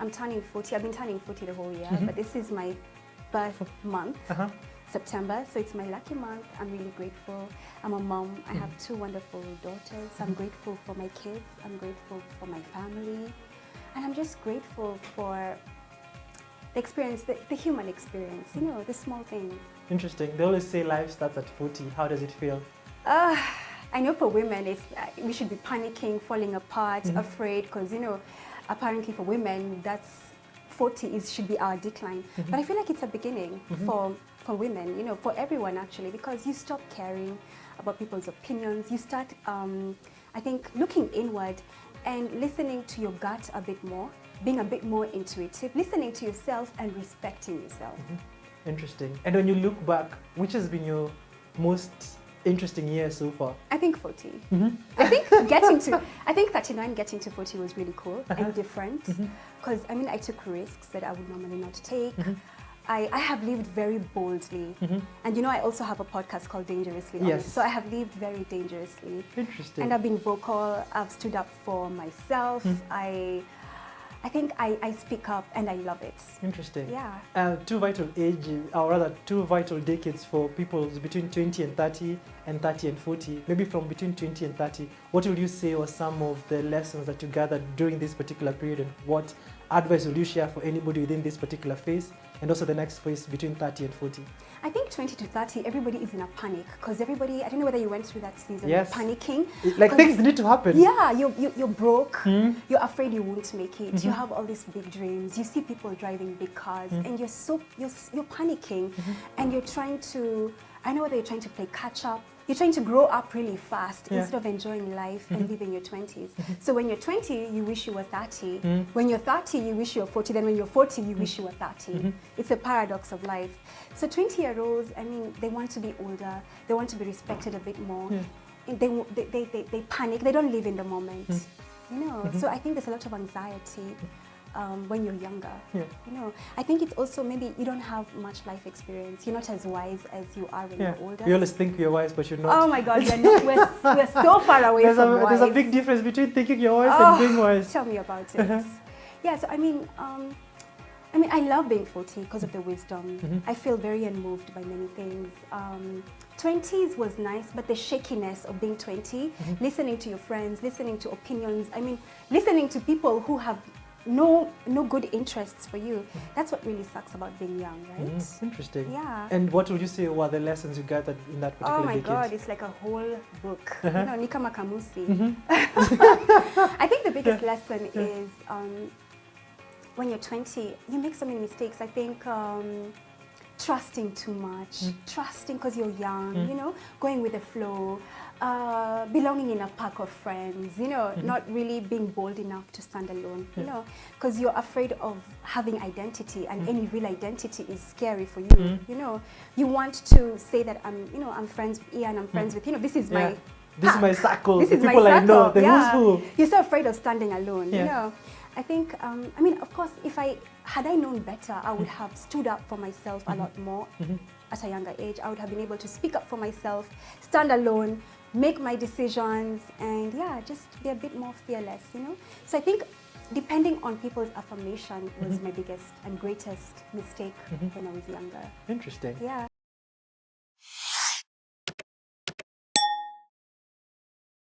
I'm turning 40. I've been turning 40 the whole year, but this is my birth month, September. So it's my lucky month. I'm really grateful. I'm a mom. I have 2 wonderful daughters. I'm grateful for my kids. I'm grateful for my family. And I'm just grateful for the experience, the human experience, you know, the small things. Interesting. They always say life starts at 40. How does it feel? I know for women, it's, we should be panicking, falling apart, afraid, because, you know, apparently for women, that's 40 should be our decline. But I feel like it's a beginning for women, you know, for everyone actually, because you stop caring about people's opinions. You start, I think, looking inward and listening to your gut a bit more, being a bit more intuitive, listening to yourself and respecting yourself. Interesting. And when you look back, which has been your most interesting year so far? I think 40. I think 39 getting to 40 was really cool and different, because I mean I took risks that I would normally not take. I have lived very boldly, and you know I also have a podcast called Dangerously Honest, so I have lived very dangerously. Interesting. And I've been vocal. I've stood up for myself. I think I speak up and I love it. Interesting. Yeah. 2 vital ages, or rather 2 vital decades for people between 20 and 30 and 30 and 40. Maybe from between 20 and 30, what would you say were some of the lessons that you gathered during this particular period, and what advice would you share for anybody within this particular phase and also the next phase between 30 and 40? I think 20 to 30, everybody is in a panic, because everybody, I don't know whether you went through that season, Yes. panicking. Like things need to happen. Yeah, you're broke, you're afraid you won't make it, you have all these big dreams, you see people driving big cars, and you're panicking, and you're trying to, I know whether you're trying to play catch up, you're trying to grow up really fast instead of enjoying life and living your 20s. So when you're 20, you wish you were 30. When you're 30, you wish you were 40. Then when you're 40, you wish you were 30. It's a paradox of life. So 20-year-olds, I mean, they want to be older. They want to be respected a bit more. They panic. They don't live in the moment. You know. So I think there's a lot of anxiety when you're younger. You know, I think it's also maybe you don't have much life experience. You're not as wise as you are when you're older. You always think you're wise, but you're not. Oh my God, we're not. We're so far away from wise. There's a big difference between thinking you're wise and being wise. Tell me about it. Yeah, so I mean, I love being 40 because of the wisdom. I feel very unmoved by many things. 20s was nice, but the shakiness of being 20, listening to your friends, listening to opinions, I mean, listening to people who have no good interests for you. That's what really sucks about being young, right? Interesting. Yeah. And what would you say were the lessons you gathered in that particular Oh my decade? God, it's like a whole book. You know, ni kama kamusi. I think the biggest lesson is when you're 20, you make so many mistakes. I think trusting too much, trusting because you're young, you know, going with the flow, belonging in a pack of friends, you know, not really being bold enough to stand alone, you know, because you're afraid of having identity, and any real identity is scary for you, you know. You want to say that I'm friends with Ian, I'm friends with, you know, this is my This is my circle, this the is my people I know, circle. the who's who. You're so afraid of standing alone, you know. I think, I mean, of course, had I known better, I would have stood up for myself a lot more at a younger age. I would have been able to speak up for myself, stand alone, make my decisions, and yeah, just be a bit more fearless, you know. So I think depending on people's affirmation was my biggest and greatest mistake when I was younger. Interesting. Yeah.